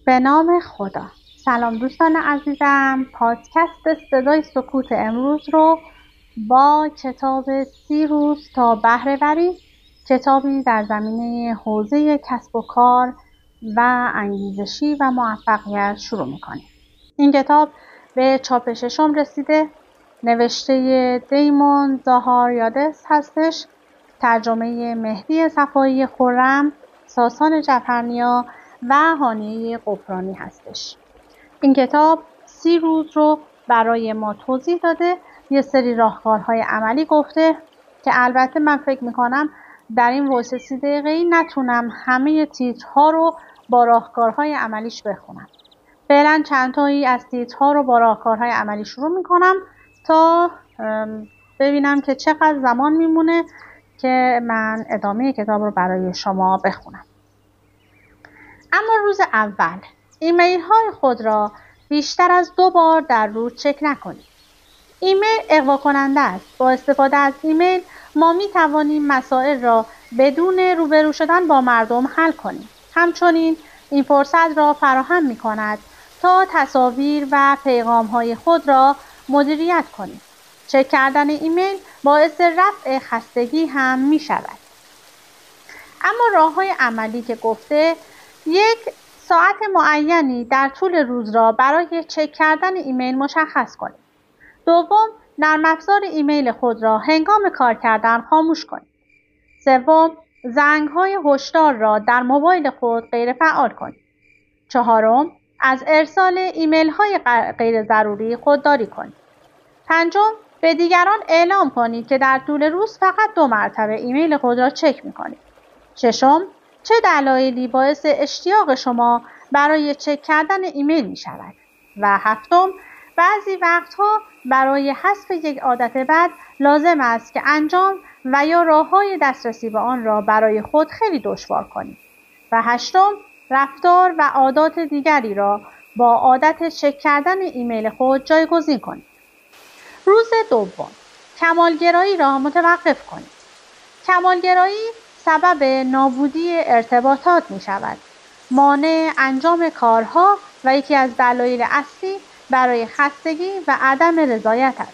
به نام خدا. سلام دوستان عزیزم، پادکست صدای سکوت امروز رو با کتاب 30 روز تا بهره وری، کتابی در زمینه حوزه کسب و کار و انگیزشی و موفقیت شروع میکنیم. این کتاب به چاپ ششم رسیده، نوشته دیمون زاهاریادس هستش، ترجمه مهدی صفایی خرم، ساسان جعفرنیا و هانیه قفرانی هستش. این کتاب 30 روز رو برای ما توضیح داده، یه سری راهکارهای عملی گفته که البته من فکر میکنم در این وایس 30 دقیقه‌ای نتونم همه تیترها رو با راهکارهای عملیش بخونم. فعلا چند تایی از تیترها رو با راهکارهای عملی شروع میکنم تا ببینم که چقدر زمان میمونه که من ادامه کتاب رو برای شما بخونم. اما روز اول ایمیل های خود را بیشتر از 2 بار در روز چک نکنید. ایمیل اغوا کننده است. با استفاده از ایمیل ما می توانیم مسائل را بدون روبرو شدن با مردم حل کنیم. همچنین این فرصت را فراهم می کند تا تصاویر و پیغام های خود را مدیریت کنیم. چک کردن ایمیل باعث رفع خستگی هم می شود. اما راه های عملی که گفته، 1 ساعت معینی در طول روز را برای چک کردن ایمیل مشخص کنید. 2 نرم افزار ایمیل خود را هنگام کار کردن خاموش کنید. 3 زنگ های هشدار را در موبایل خود غیر فعال کنید. 4 از ارسال ایمیل های غیر ضروری خودداری کنید. 5 به دیگران اعلام کنید که در طول روز فقط 2 مرتبه ایمیل خود را چک می کنید. 6 چه دلایلی باعث اشتیاق شما برای چک کردن ایمیل می شود؟ و 7 بعضی وقتها برای حذف یک عادت بد لازم است که انجام و یا راه‌های دسترسی به آن را برای خود خیلی دشوار کنید. و 8 رفتار و عادات دیگری را با عادت چک کردن ایمیل خود جایگزین کنید. روز دوم، کمالگرایی را متوقف کنید. کمالگرایی سبب نابودی ارتباطات می شود، مانع انجام کارها و یکی از دلایل اصلی برای خستگی و عدم رضایت است.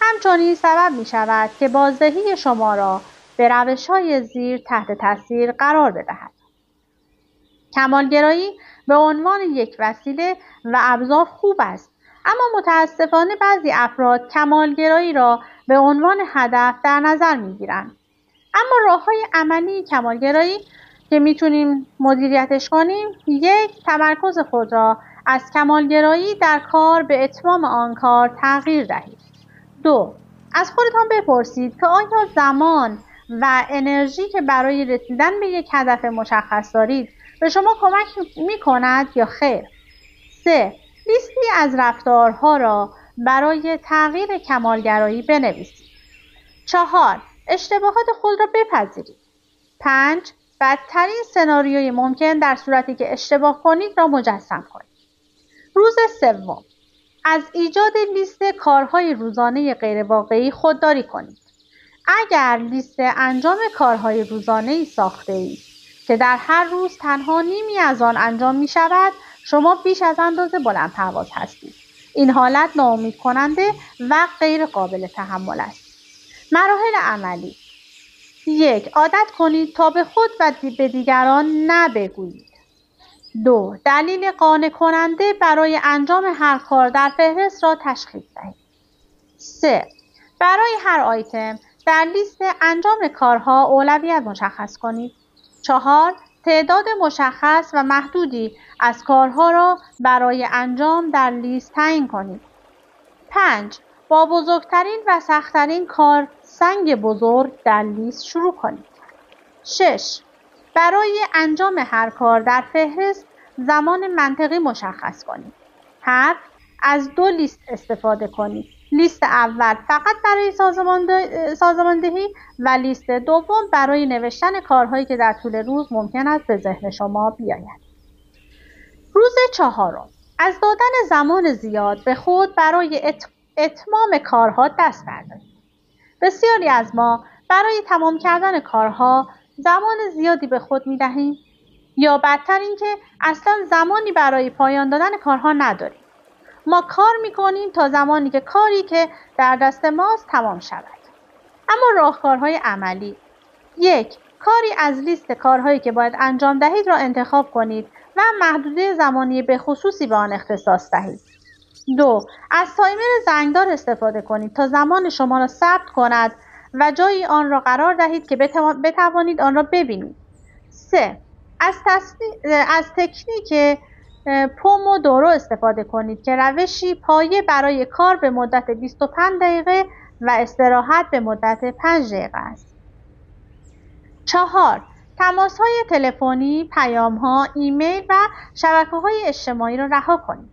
همچنین سبب می شود که بازدهی شما را به روش‌های زیر تحت تاثیر قرار بدهد. کمالگرایی به عنوان یک وسیله و ابزار خوب است، اما متاسفانه بعضی افراد کمالگرایی را به عنوان هدف در نظر می گیرند. اما راه‌های عملی کمالگرایی که میتونیم مدیریتش کنیم، 1 تمرکز خود را از کمالگرایی در کار به اتمام آن کار تغییر دهید. 2 از خودتان بپرسید که آیا زمان و انرژی که برای رسیدن به یک هدف مشخص دارید به شما کمک می‌کند یا خیر. 3 لیستی از رفتارها را برای تغییر کمالگرایی بنویسید. 4 اشتباهات خود را بپذیرید. 5 بدترین سناریوی ممکن در صورتی که اشتباه کنید را مجسم کنید. روز سوم، از ایجاد لیست کارهای روزانه غیرواقعی خودداری کنید. اگر لیست انجام کارهای روزانه‌ای ساخته‌اید که در هر روز تنها نیمی از آن انجام می شود، شما بیش از اندازه بلندپرواز هستید. این حالت ناامید کننده و غیر قابل تحمل است. مراحل عملی: 1 عادت کنید تا به خود و به دیگران نه بگویید. 2 دلیل قانع کننده برای انجام هر کار در فهرست را تشخیص دهید. 3 برای هر آیتم در لیست انجام کارها اولویت مشخص کنید. 4 تعداد مشخص و محدودی از کارها را برای انجام در لیست تعیین کنید. 5 با بزرگترین و سخت‌ترین کار سنگ بزرگ در لیست شروع کنید. 6 برای انجام هر کار در فهرست زمان منطقی مشخص کنید. 7 از 2 لیست استفاده کنید. لیست اول فقط برای سازماندهی و لیست دوم برای نوشتن کارهایی که در طول روز ممکن است به ذهن شما بیاید. روز چهارم، از دادن زمان زیاد به خود برای اتمام کارها دست بردارید. بسیاری از ما برای تمام کردن کارها زمان زیادی به خود می دهیم. یا بدتر اینکه اصلا زمانی برای پایان دادن کارها نداریم. ما کار میکنیم تا زمانی که کاری که در دست ماست تمام شود. اما راهکارهای عملی: 1. کاری از لیست کارهایی که باید انجام دهید را انتخاب کنید و محدوده زمانی به خصوصی به آن اختصاص دهید. 2. از تایمر زنگدار استفاده کنید تا زمان شما را ثبت کند و جایی آن را قرار دهید که بتوانید آن را ببینید. 3. از تکنیک پومودورو استفاده کنید که روشی پایه برای کار به مدت 25 دقیقه و استراحت به مدت 5 دقیقه است. 4. تماس‌های تلفنی، پیام‌ها، ایمیل و شبکه‌های اجتماعی را رها کنید.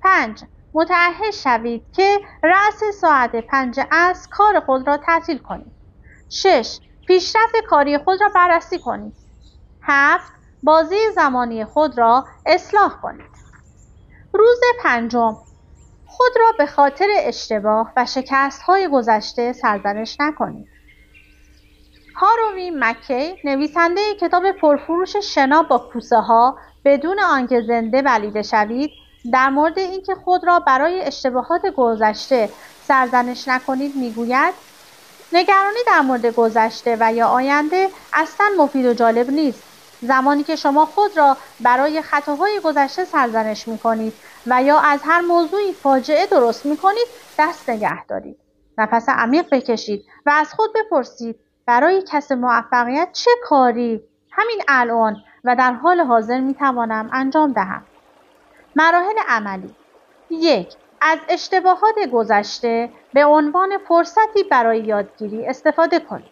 5. متعهد شوید که رأس ساعت 5 عصر کار خود را تعطیل کنید. 6. پیشرفت کاری خود را بررسی کنید. 7. بازه زمانی خود را اصلاح کنید. روز 5. خود را به خاطر اشتباه و شکست‌های گذشته سرزنش نکنید. هاروی مکی، نویسنده کتاب پرفروش شنا با کوسه‌ها بدون آنکه زنده بلعیده شوید، در مورد اینکه خود را برای اشتباهات گذشته سرزنش نکنید میگوید: نگرانی در مورد گذشته و یا آینده اصلا مفید و جالب نیست. زمانی که شما خود را برای خطاهای گذشته سرزنش می‌کنید و یا از هر موضوعی فاجعه درست می‌کنید، دست نگه دارید. نفس عمیق بکشید و از خود بپرسید: برای کسب موفقیت چه کاری همین الان و در حال حاضر می‌توانم انجام دهم؟ مراحل عملی: 1. از اشتباهات گذشته به عنوان فرصتی برای یادگیری استفاده کنید.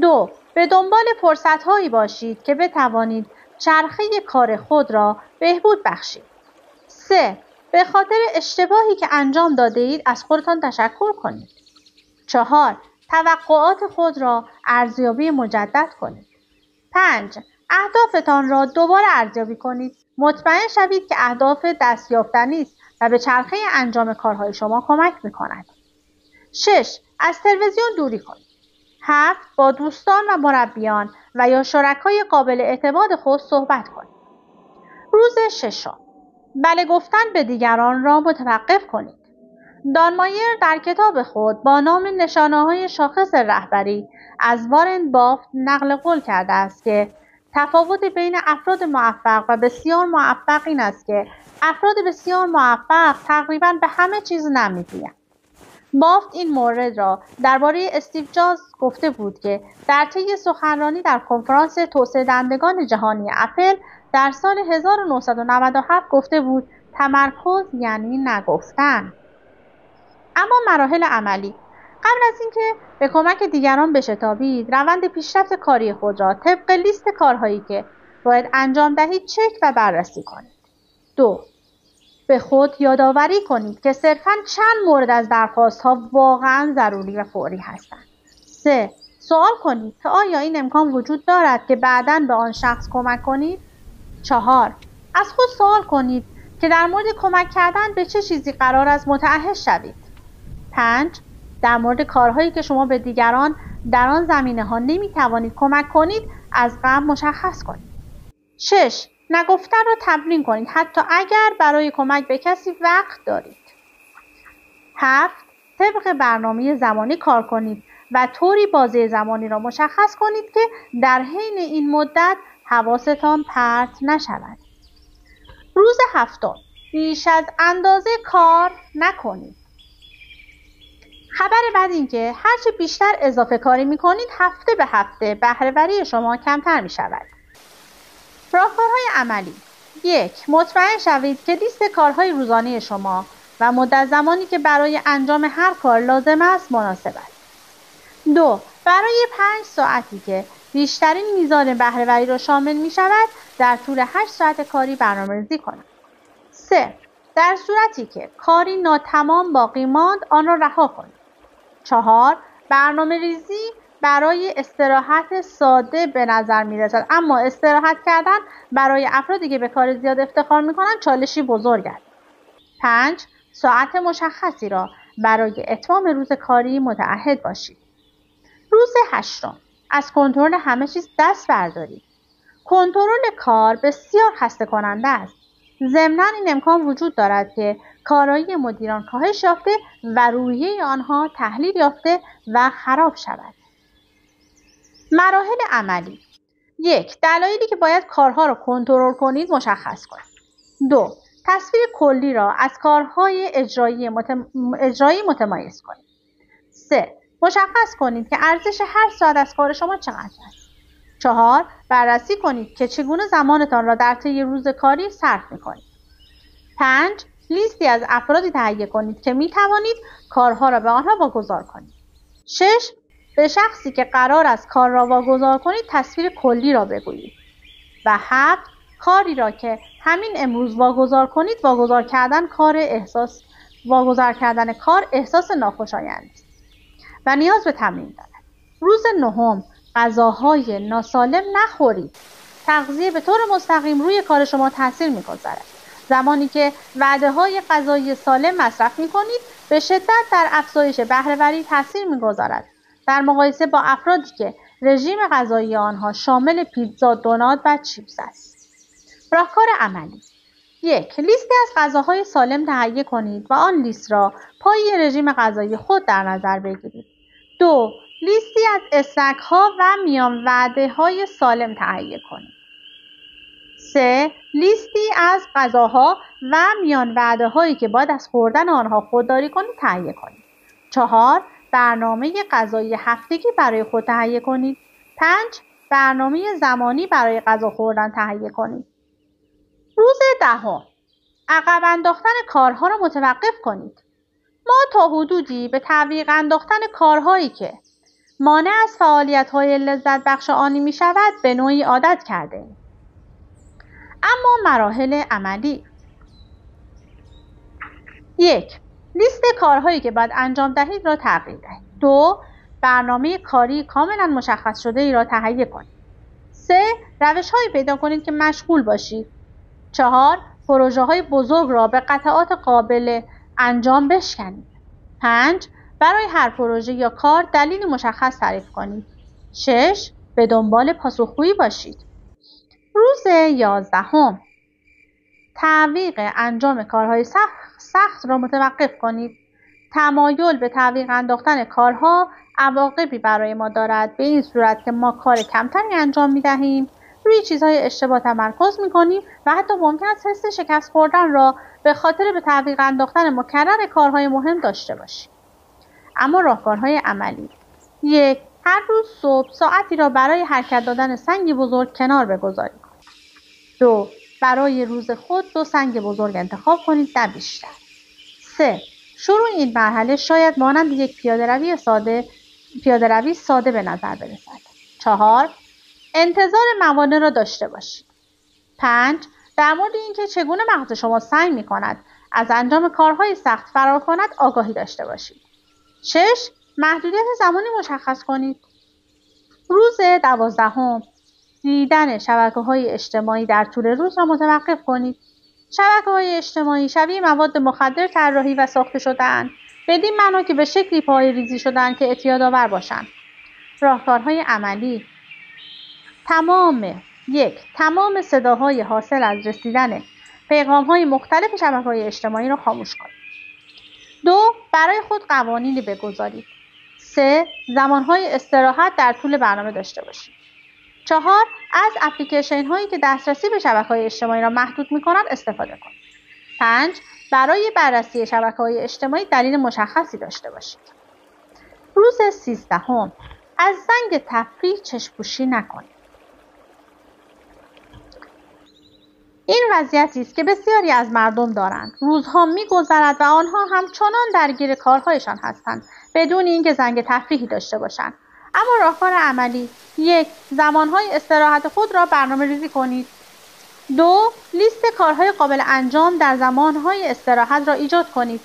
2. به دنبال فرصت‌هایی باشید که بتوانید چرخه کار خود را بهبود بخشید. 3. به خاطر اشتباهی که انجام داده اید از خودتان تشکر کنید. 4. توقعات خود را ارزیابی مجدد کنید. 5. اهدافتان را دوباره ارزیابی کنید. مطمئن شوید که اهداف دستیافتنی است و به چرخه انجام کارهای شما کمک می‌کند. 6. از تلویزیون دوری کنید. 7. با دوستان و مربیان و یا شرکای قابل اعتماد خود صحبت کنید. روز 6. بله گفتن به دیگران را متوقف کنید. دان مایر در کتاب خود با نام نشانه‌های شاخص رهبری از وارن بافت نقل قول کرده است که تفاوت بین افراد موفق و بسیار موفق این است که افراد بسیار موفق تقریباً به همه چیز نمی‌گویند. بافت این مورد را درباره استیو جابز گفته بود که در طی سخنرانی در کنفرانس توسعه دهندگان جهانی اپل در سال 1997 گفته بود: تمرکز یعنی نگفتن. اما مراحل عملی: قبل از اینکه به کمک دیگران بشتابید، روند پیشرفت کاری خود را طبق لیست کارهایی که باید انجام دهید چک و بررسی کنید. 2. به خود یادآوری کنید که صرفاً چند مورد از درخواست‌ها واقعاً ضروری و فوری هستند. 3. سوال کنید که آیا این امکان وجود دارد که بعداً به آن شخص کمک کنید؟ 4. از خود سوال کنید که در مورد کمک کردن به چه چیزی قرار است متعهد شوید. 5. در مورد کارهایی که شما به دیگران در آن زمینه‌ها نمی‌توانید کمک کنید از قبل مشخص کنید. 6. نگفتن را تمرین کنید حتی اگر برای کمک به کسی وقت دارید. 7. طبق برنامه زمانی کار کنید و طوری بازه زمانی را مشخص کنید که در حین این مدت حواستان پرت نشود. روز 7. بیش از اندازه کار نکنید. خبر بعد این که هرچه بیشتر اضافه کاری می‌کنید هفته به هفته بهره‌وری شما کمتر می‌شود. راهکارهای عملی: 1. مطمئن شوید که لیست کارهای روزانه شما و مدت زمانی که برای انجام هر کار لازم است مناسب است. 2. برای 5 ساعتی که بیشترین میزان بهره‌وری را شامل می‌شود در طول 8 ساعت کاری برنامه‌ریزی کنید. 3. در صورتی که کاری ناتمام باقی ماند آن را رها کنید. 4. برنامه‌ریزی برای استراحت ساده به نظر می‌رسد، اما استراحت کردن برای افرادی که به کار زیاد افتخار می‌کنند چالشی بزرگ است. 5. ساعت مشخصی را برای اتمام روز کاری متعهد باشید. روز 8. از کنترل همه چیز دست بردارید. کنترل کار بسیار خسته کننده است. ضمناً این امکان وجود دارد که کارایی مدیران کاهش یافته و روحیه آنها تحلیل یافته و خراب شود. مراحل عملی: 1. دلایلی که باید کارها را کنترل کنید مشخص کنید. 2. تصویر کلی را از کارهای اجرایی متمایز کنید. 3. مشخص کنید که ارزش هر ساعت از کار شما چقدر است. 4. بررسی کنید که چگونه زمانتان را در طی روز کاری صرف می‌کنید. 5. لیستی از افرادی تهیه کنید که می‌توانید کارها را به آنها واگذار کنید. 6. به شخصی که قرار است کار را واگذار کنید تصویر کلی را بگویید. و 7. کاری را که همین امروز واگذار کنید واگذار کردن کار احساس ناخوشایند است و نیاز به تمرین دارد. روز 9: غذاهای ناسالم نخورید. تغذیه به طور مستقیم روی کار شما تاثیر می‌گذارد. زمانی که وعده‌های غذایی سالم مصرف می‌کنید به شدت در افزایش بهره‌وری تاثیر می‌گذارد در مقایسه با افرادی که رژیم غذایی آنها شامل پیتزا، دونات و چیپس است. راهکار عملی: 1. لیستی از غذاهای سالم تهیه کنید و آن لیست را پای رژیم غذایی خود در نظر بگیرید. 2. لیستی از اسنک‌ها و میان وعده‌های سالم تهیه کنید. 3. لیستی از غذاها و میان وعده‌هایی که باید از خوردن آنها خودداری کنید تهیه کنید. 4. برنامه غذایی هفتگی برای خود تهیه کنید. 5. برنامه زمانی برای غذا خوردن تهیه کنید. روز 10: عقب انداختن کارها را متوقف کنید. ما تا حدودی به تعویق انداختن کارهایی که مانع از فعالیت‌های لذت بخش آنی می شود به نوعی عادت کرده ایم. اما مراحل عملی: 1. لیست کارهایی که باید انجام دهید را تغییر دهید. 2. برنامه کاری کاملا مشخص شده ای را تهیه کنید. 3. روش‌هایی پیدا کنید که مشغول باشید. 4. پروژه‌های بزرگ را به قطعات قابل انجام بشکنید. 5. برای هر پروژه یا کار دلیلی مشخص تعریف کنید. 6. به دنبال پاسخگویی باشید. روز 11: تعویق انجام کارهای سخت را متوقف کنید. تمایل به تعویق انداختن کارها عواقبی برای ما دارد، به این صورت که ما کار کمتری انجام می‌دهیم، روی چیزهای اشتباه تمرکز می‌کنیم و حتی ممکن است حس شکست خوردن را به خاطر به تعویق انداختن مکرر کارهای مهم داشته باشیم. اما راهکارهای عملی: 1. هر روز صبح ساعتی را برای حرکت دادن سنگی بزرگ کنار بگذارید. 2. برای روز خود 2 سنگ بزرگ انتخاب کنید، نه بیشتر. 3. شروع این مرحله شاید مانند یک پیاده‌روی ساده به نظر برسد. 4. انتظار موانع را داشته باشید. 5. در مورد اینکه چگونه مغز شما سعی می‌کند از انجام کارهای سخت فرار کند آگاهی داشته باشید. 6. محدودیت زمانی مشخص کنید. روز 12: دیدن شبکه‌های اجتماعی در طول روز را متوقف کنید. شبکه‌های اجتماعی شبیه مواد مخدر طراحی و ساخته شده‌اند، بدین معنا که به شکلی پایه‌ریزی شده‌اند که اعتیادآور باشند. راهکارهای عملی: 1. تمام صداهای حاصل از رسیدن پیغام‌های مختلف شبکه‌های اجتماعی را خاموش کنید. 2. برای خود قوانینی بگذارید. 3. زمانهای استراحت در طول برنامه داشته باشید. 4. از اپلیکیشن هایی که دسترسی به شبکه‌های اجتماعی را محدود می‌کنند استفاده کنید. 5. برای بررسی شبکه‌های اجتماعی دلیل مشخصی داشته باشید. روز 13: از زنگ تفریح چشم‌پوشی نکنید. این وضعیتی است که بسیاری از مردم دارند. روزها می‌گذرد و آنها همچنان درگیر کارهایشان هستند بدون اینکه زنگ تفریحی داشته باشند. اما راهکار عملی: 1. زمانهای استراحت خود را برنامه‌ریزی کنید. 2. لیست کارهای قابل انجام در زمانهای استراحت را ایجاد کنید.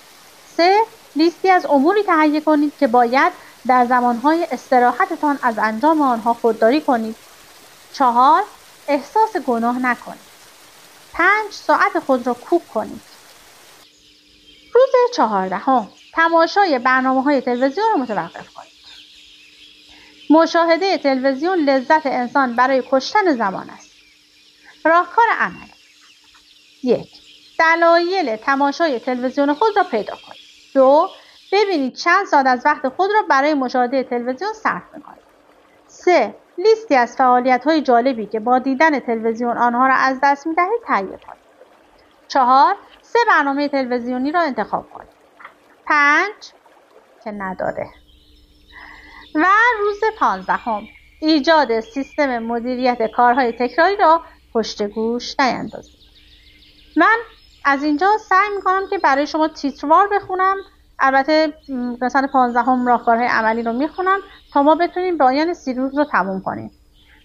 3. لیستی از اموری تهیه کنید که باید در زمانهای استراحتتان از انجام آنها خودداری کنید. 4. احساس گناه نکنید. 5. ساعت خود را کوک کنید. روز 14: تماشای برنامه‌های تلویزیون را متوقف کنید. مشاهده تلویزیون لذت انسان برای کشتن زمان است. راهکار عملی: 1. دلایل تماشای تلویزیون خود را پیدا کنید. 2. ببینید چند ساعت از وقت خود را برای مشاهده تلویزیون صرف می‌کنید. 3. لیستی از فعالیت‌های جالبی که با دیدن تلویزیون آنها را از دست می‌دهید تهیه کنید. 4. 3 برنامه تلویزیونی را انتخاب کنید. 5 که نداره. و روز 15 ایجاد سیستم مدیریت کارهای تکراری را پشت گوش نیندازید. من از اینجا سعی میکنم که برای شما تیتروار بخونم. البته مثلا 15 راهکارهای عملی رو میخونم تا ما بتونیم پایان 30 روز رو تموم کنیم.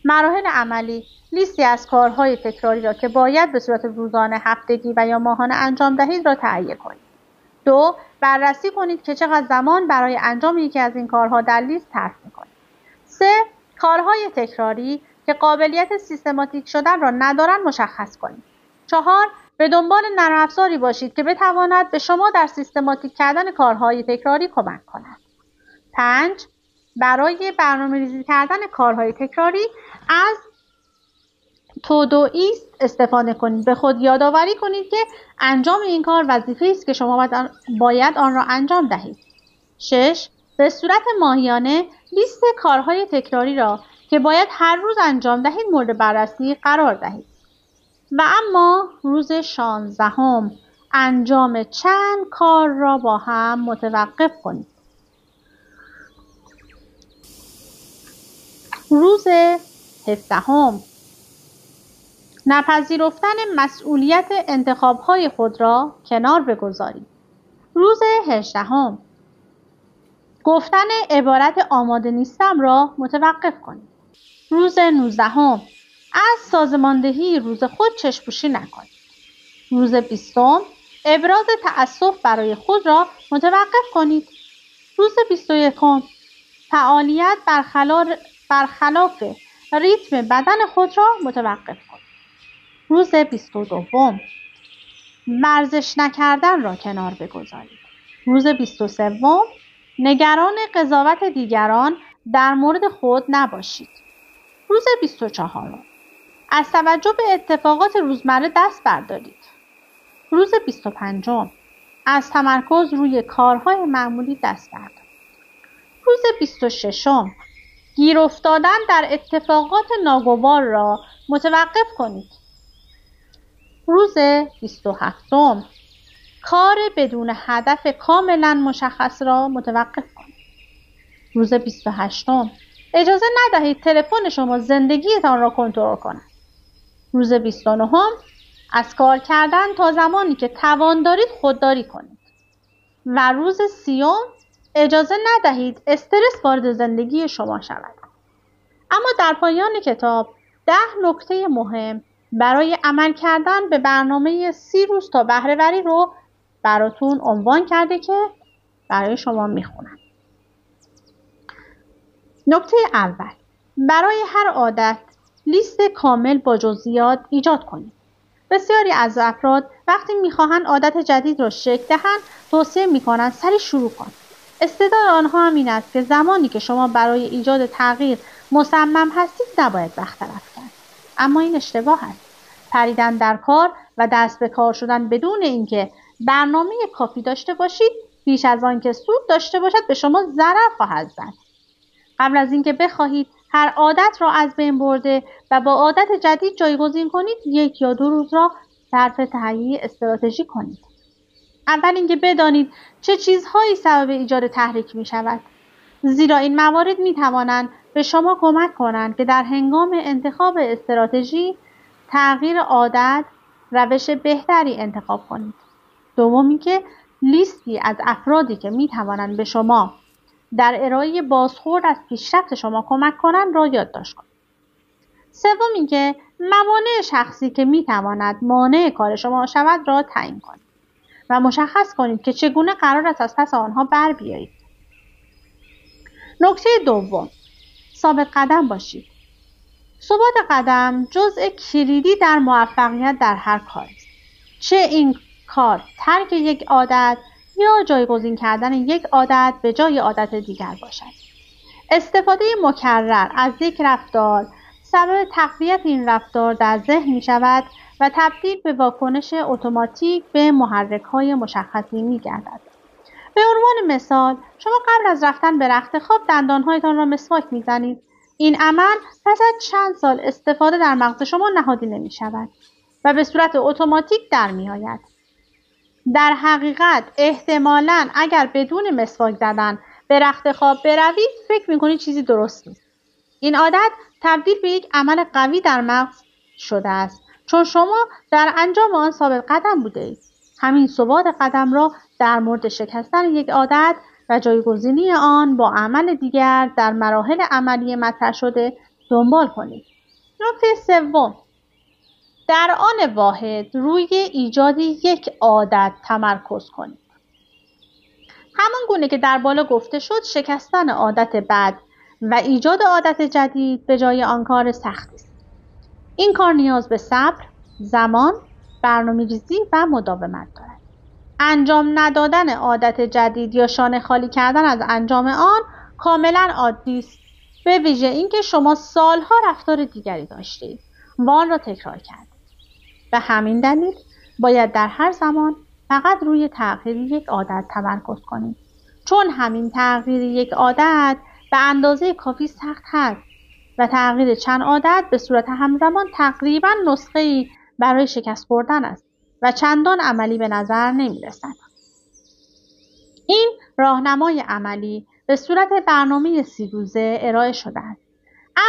مراحل عملی: لیستی از کارهای تکراری را که باید به صورت روزانه، هفتگی و یا ماهانه انجام دهید را تهیه کنید. 2. بررسی کنید که چقدر زمان برای انجام یکی از این کارها در لیست صرف می‌کنید. 3. کارهای تکراری که قابلیت سیستماتیک شدن را ندارند مشخص کنید. 4. به دنبال نرم افزاری باشید که بتواند به شما در سیستماتیک کردن کارهای تکراری کمک کند. 5. برای برنامه‌ریزی کردن کارهای تکراری از تودوئیست استفاده کنید. به خود یادآوری کنید که انجام این کار وظیفه‌ای است که شما باید آن را انجام دهید. 6. به صورت ماهیانه لیست کارهای تکراری را که باید هر روز انجام دهید مورد بررسی قرار دهید. و اما روز 16 انجام چند کار را با هم متوقف کنید. روز 17 نپذیرفتن مسئولیت انتخاب‌های خود را کنار بگذارید. روز 18 گفتن عبارت آماده نیستم را متوقف کنید. روز 19 از سازماندهی روز خود چشم‌پوشی نکنید. روز 20 ابراز تأسف برای خود را متوقف کنید. روز 21 فعالیت برخلاف ریتم بدن خود را متوقف کنید. روز 22 ورزش نکردن را کنار بگذارید. روز 23 نگران قضاوت دیگران در مورد خود نباشید. روز 24 از توجه به اتفاقات روزمره دست بردارید. روز 25 از تمرکز روی کارهای معمولی دست بردارید. روز 26 گیر افتادن در اتفاقات ناگوار را متوقف کنید. روز 27 کار بدون هدف کاملا مشخص را متوقف کنید. روز 28 اجازه ندهید تلفن شما زندگیتان را کنترل کند. روز 29 از کار کردن تا زمانی که توان دارید خودداری کنید. و روز 30 اجازه ندهید استرس وارد زندگی شما شود. اما در پایان کتاب 10 نکته مهم برای عمل کردن به برنامه 30 روز تا بهره‌وری رو براتون عنوان کرده که برای شما میخونم. نکته اول: برای هر عادت لیست کامل با جزئیات ایجاد کنید. بسیاری از افراد وقتی میخواهند عادت جدید را شکل دهند توصیه میکنند سریع شروع کنید. استدلال آنها هم این است که زمانی که شما برای ایجاد تغییر مصمم هستید نباید وقت تلف کرد. اما این اشتباه است. پریدن در کار و دست به کار شدن بدون اینکه برنامه کافی داشته باشید بیش از آن که سود داشته باشد به شما ضرر خواهد زد. قبل از اینکه بخواهید هر عادت را از بین برده و با عادت جدید جایگزین کنید 1 یا 2 روز را صرف تهیه استراتژی کنید. اول اینکه بدانید چه چیزهایی سبب ایجاد تحریک می شود. زیرا این موارد می توانند به شما کمک کنند که در هنگام انتخاب استراتژی تغییر عادت روش بهتری انتخاب کنید. دوم اینکه لیستی از افرادی که می توانند به شما در ارائه بازخورد از پیشرفت شما کمک کنند را یادداشت کنید. سوم اینکه موانع شخصی که می تواند مانع کار شما شود را تعیین کنید و مشخص کنید که چگونه قرار است از پس آنها بر بیایید. نکته دوم: ثابت قدم باشید. ثبات قدم جزء کلیدی در موفقیت در هر کار است. چه این کار ترک یک عادت یا جایگزین کردن یک عادت به جای عادت دیگر باشد. استفاده مکرر از یک رفتار سبب تقویت این رفتار در ذهن می شود و تبدیل به واکنش اتوماتیک به محرک‌های مشخصی می گردد. به عنوان مثال، شما قبل از رفتن به رخت خواب دندانهایتان را مسواک می زنید. این عمل پس از چند سال استفاده در مغز شما نهادی نمی شود و به صورت اتوماتیک در می آید. در حقیقت احتمالاً اگر بدون مسواک زدن به رخت خواب بروید فکر می کنید چیزی درست نیست. این عادت تبدیل به یک عمل قوی در مغز شده است چون شما در انجام آن ثابت قدم بوده اید. همین ثبات قدم را در مورد شکستن یک عادت و جایگزینی آن با عمل دیگر در مراحل عملی مطرح شده دنبال کنید. نکته سوم، در آن واحد روی ایجاد یک عادت تمرکز کنید. همان گونه که در بالا گفته شد، شکستن عادت بد و ایجاد عادت جدید به جای آن کار سختی است. این کار نیاز به صبر، زمان، برنامه‌ریزی و مداومت دارد. انجام ندادن عادت جدید یا شانه خالی کردن از انجام آن کاملا عادی است، به ویژه اینکه شما سالها رفتار دیگری داشتید و آن را تکرار کردید. به همین دلیل باید در هر زمان فقط روی تغییر یک عادت تمرکز کنید، چون همین تغییر یک عادت به اندازه کافی سخت هست و تغییر چند عادت به صورت همزمان تقریباً نسخه‌ای برای شکست خوردن است و چندان عملی به نظر نمی رسد. این راهنمای عملی به صورت برنامه 30 روزه ارائه شده است،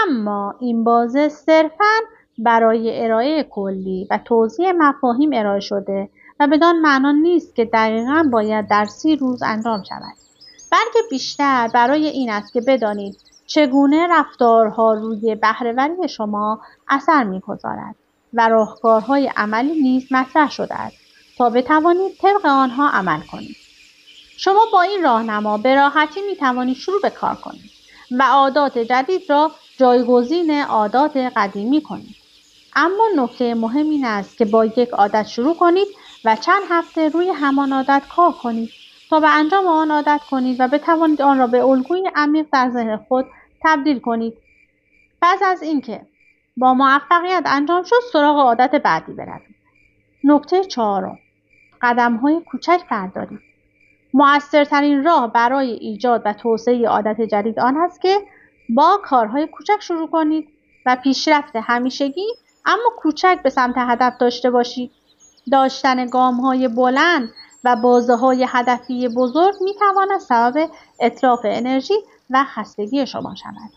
اما این بازه صرفاً برای ارائه کلی و توضیح مفاهیم ارائه شده و بدان معنا نیست که دقیقاً باید در 30 روز انجام شود، بلکه بیشتر برای این است که بدانید چگونه رفتارها روی بهره‌وری شما اثر می‌گذارد و راهکارهای عملی نیز مطرح شده است تا بتوانید طبق آنها عمل کنید. شما با این راهنما به راحتی می‌توانید شروع به کار کنید و عادات جدید را جایگزین عادات قدیمی کنید. اما نکته مهم این است که با یک عادت شروع کنید و چند هفته روی همان عادت کار کنید تا به انجام آن عادت کنید و بتوانید آن را به الگوی عمیق در ذهن خود تبدیل کنید. پس از اینکه با موفقیت انجام شد، سراغ عادت بعدی بروید. نکته 4، قدم‌های کوچک بردارید. مؤثرترین راه برای ایجاد و توسعه عادت جدید آن است که با کارهای کوچک شروع کنید و پیشرفت همیشگی اما کوچک به سمت هدف داشته باشید. داشتن گام‌های بلند و بازه‌های هدفی بزرگ می‌تواند سبب اتلاف انرژی و خستگی شما شود.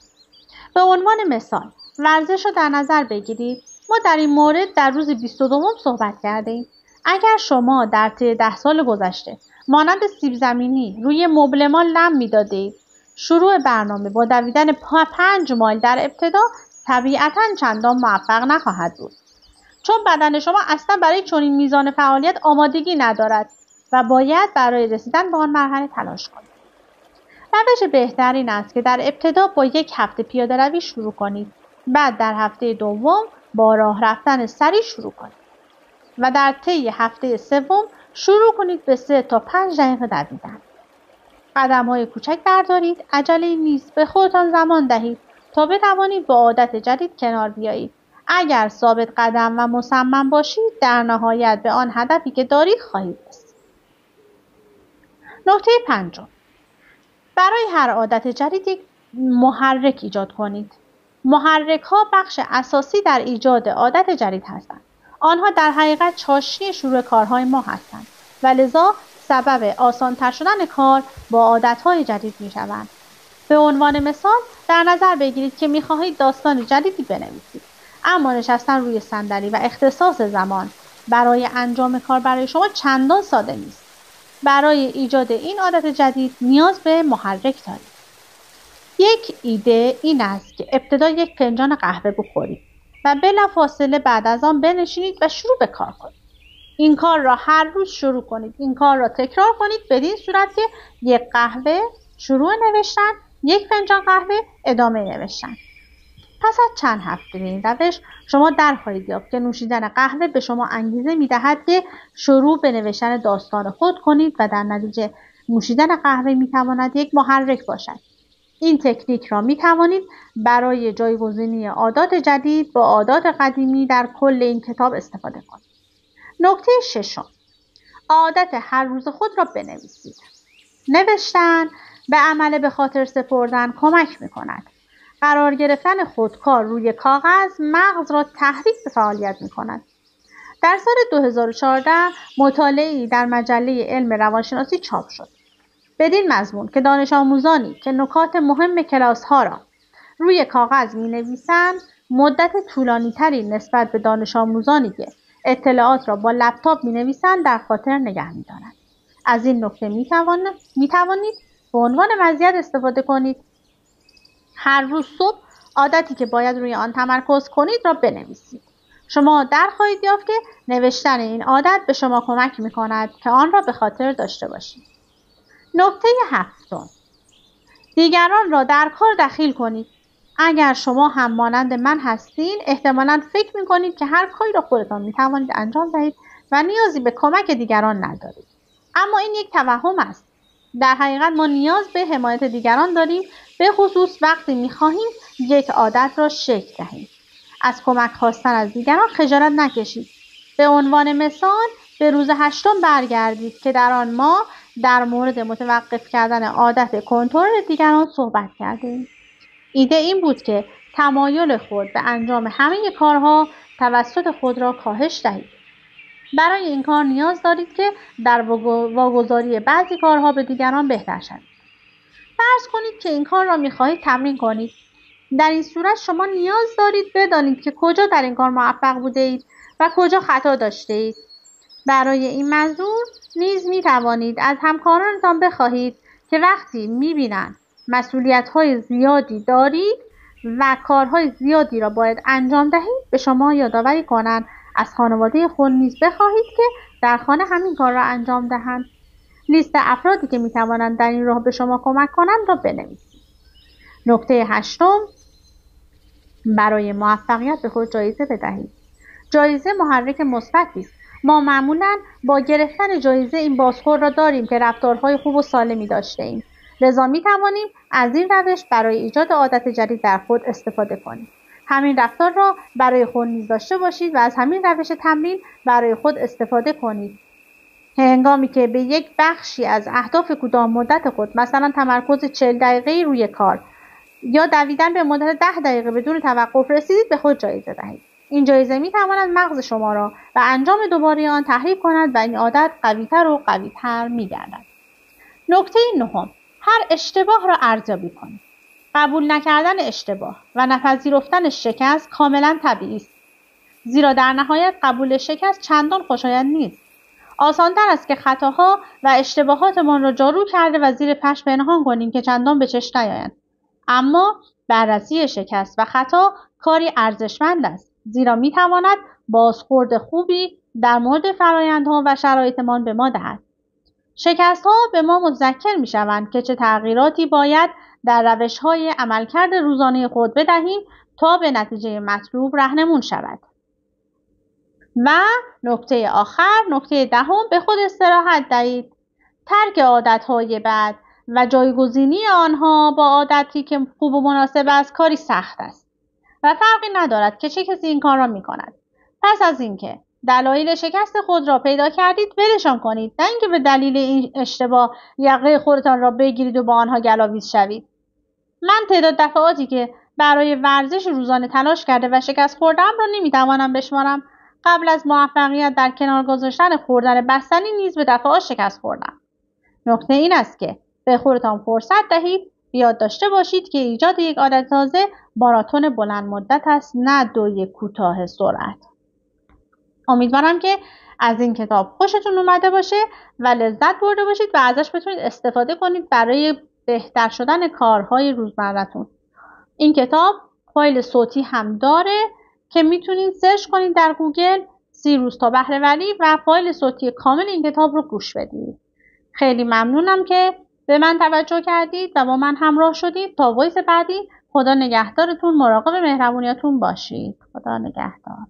به عنوان مثال، ورزش را در نظر بگیرید. ما در این مورد در روز 22 صحبت کردیم. اگر شما در طی 10 سال گذشته مانند سیب زمینی روی مبلمان لم می‌دادید، شروع برنامه با دویدن 5 مایل در ابتدا طبیعتاً چندان موفق نخواهد بود، چون بدن شما اصلا برای چنین میزان فعالیت آمادگی ندارد و باید برای رسیدن به آن مرحله تلاش کنید. روش بهتر این است که در ابتدا با 1 هفته پیاده روی شروع کنید، بعد در هفته دوم با راه رفتن سریع شروع کنید و در طی هفته سوم شروع کنید به 3 تا 5 دقیقه دویدن. قدم‌های کوچک بردارید، عجله نیست، به خودتان زمان دهید تا بتوانید با عادت جدید کنار بیایید. اگر ثابت قدم و مصمم باشید، در نهایت به آن هدفی که دارید خواهید رسید. نکته 5، برای هر عادت جدید یک محرک ایجاد کنید. محرک‌ها بخش اساسی در ایجاد عادت جدید هستند. آنها در حقیقت چاشنی شروع کارهای ما هستند و لذا سبب آسان‌تر شدن کار با عادت‌های جدید می‌شوند. به عنوان مثال، در نظر بگیرید که می‌خواهید داستان جدیدی بنویسید، اما نشستن روی صندلی و اختصاص زمان برای انجام کار برای شما چندان ساده نیست. برای ایجاد این عادت جدید نیاز به محرک دارید. یک ایده این است که ابتدا 1 فنجان قهوه بخورید و بلافاصله بعد از آن بنشینید و شروع به کار کنید. این کار را هر روز شروع کنید. این کار را تکرار کنید بدین صورت که 1 قهوه شروع نوشتن، 1 فنجان قهوه ادامه نوشتن. پس از چند هفته این روش شما در خواهید یافت که نوشیدن قهوه به شما انگیزه می‌دهد که شروع به نوشتن داستان خود کنید و در نتیجه نوشیدن قهوه می‌تواند یک محرک باشد. این تکنیک را می توانید برای جایگزینی عادات جدید با عادات قدیمی در کل این کتاب استفاده کنید. نکته ششم، عادت هر روز خود را بنویسید. نوشتن به عمل به خاطر سپردن کمک می کند. قرار گرفتن خودکار روی کاغذ مغز را تحریک به فعالیت می کند. در سال 2014 مطالعه‌ای در مجله علم روانشناسی چاپ شد. بدین مضمون که دانش آموزانی که نکات مهم کلاس ها را روی کاغذ می نویسند مدت طولانی تری نسبت به دانش آموزانی که اطلاعات را با لپتاپ می نویسند در خاطر نگه می دارند. از این نکته می توانید به عنوان مزیت استفاده کنید. هر روز صبح عادتی که باید روی آن تمرکز کنید را بنویسید. شما خواهید یافت که نوشتن این عادت به شما کمک می کند که آن را به خاطر داشته باشید. نکته هفتم، دیگران را در کار دخیل کنید. اگر شما هم مانند من هستین احتمالاً فکر می کنید که هر کاری را خودتان می توانید انجام دهید و نیازی به کمک دیگران ندارید. اما این یک توهم است. در حقیقت ما نیاز به حمایت دیگران داریم، به خصوص وقتی می خواهیم یک عادت را شکل دهیم. از کمک خواستن از دیگران خجالت نکشید. به عنوان مثال به روز 8 برگردید که در آن ما در مورد متوقف کردن عادت کنترل دیگران صحبت کردیم. ایده این بود که تمایل خود به انجام همه کارها توسط خود را کاهش دهید. برای این کار نیاز دارید که در واگذاری بعضی کارها به دیگران بهتر شوید. فرض کنید که این کار را می‌خواهید تمرین کنید. در این صورت شما نیاز دارید بدانید که کجا در این کار موفق بوده اید و کجا خطا داشته اید. برای این منظور نیز می توانید از همکارانتان بخواهید که وقتی می بینند مسئولیت‌های زیادی دارید و کارهای زیادی را باید انجام دهید به شما یادآوری کنند. از خانواده خود نیز بخواهید که در خانه همین کار را انجام دهند. لیست افرادی که می توانند در این راه به شما کمک کنند را بنویسید. نکته هشتم، برای موفقیت به خود جایزه بدهید. جایزه محرک مثبتی است. ما معمولاً با گرفتن جایزه این بازخورد را داریم که رفتارهای خوب و سالمی داشته ایم. لذا می توانیم از این روش برای ایجاد عادت جدید در خود استفاده کنیم. همین رفتار را برای خود نیز داشته باشید و از همین روش تمرین برای خود استفاده کنید. هنگامی که به یک بخشی از اهداف کوتاه مدت خود، مثلا تمرکز 40 دقیقه‌ای روی کار یا دویدن به مدت 10 دقیقه بدون توقف رسیدید، به خود جایزه دهید. این جایزه می تواند مغز شما را به انجام دوباره آن تحریک کند و این عادت قوی‌تر و قوی‌تر می گردد. نکته نهم، هر اشتباه را ارزیابی کنید. قبول نکردن اشتباه و نپذیرفتن شکست کاملا طبیعی است. زیرا در نهایت قبول شکست چندان خوشایند نیست. آسان‌تر است که خطاها و اشتباهاتمان را جارو کرده و زیر پشت پنهان کنیم که چندان به چشم نیایند. اما بررسی شکست و خطا کاری ارزشمند است، زیرا می‌تواند بازخورد خوبی در مورد فرآیندها و شرایطمان به ما دهد. شکست‌ها به ما متذکر می‌شوند که چه تغییراتی باید در روش‌های عملکرد روزانه خود بدهیم تا به نتیجه مطلوب راهنمون شود. و نکته آخر، نکته دهم، به خود استراحت دهید. ترک عادت‌های بد و جایگزینی آنها با عادتی که خوب و مناسب است کاری سخت است و فرقی ندارد که چه کسی این کار را می‌کند. پس از اینکه دلایل شکست خود را پیدا کردید ولشان کنید، نه اینکه به دلیل این اشتباه یقه خودتان را بگیرید و با آنها گلاویز شوید. من تعداد دفعاتی که برای ورزش روزانه تلاش کرده و شکست خوردم را نمی‌توانم بشمارم. قبل از موفقیت در کنار گذاشتن خوردن بستنی نیز به دفعات شکست خوردم. نکته این است که به خودتان فرصت دهید. یاد داشته باشید که ایجاد یک عادت تازه ماراتون بلند مدت است، نه دوی کوتاه سرعت. امیدوارم که از این کتاب خوشتون اومده باشه و لذت برده باشید و ازش بتونید استفاده کنید برای بهتر شدن کارهای روزمره‌تون. این کتاب فایل صوتی هم داره که میتونید سرچ کنید در گوگل 30 روز تا بهره‌وری و فایل صوتی کامل این کتاب رو گوش بدید. خیلی ممنونم که به من توجه کردید و با من همراه شدید. تا وایس بعدی، خدا نگهدارتون، مراقب مهربونیاتون باشید. خدا نگهدار.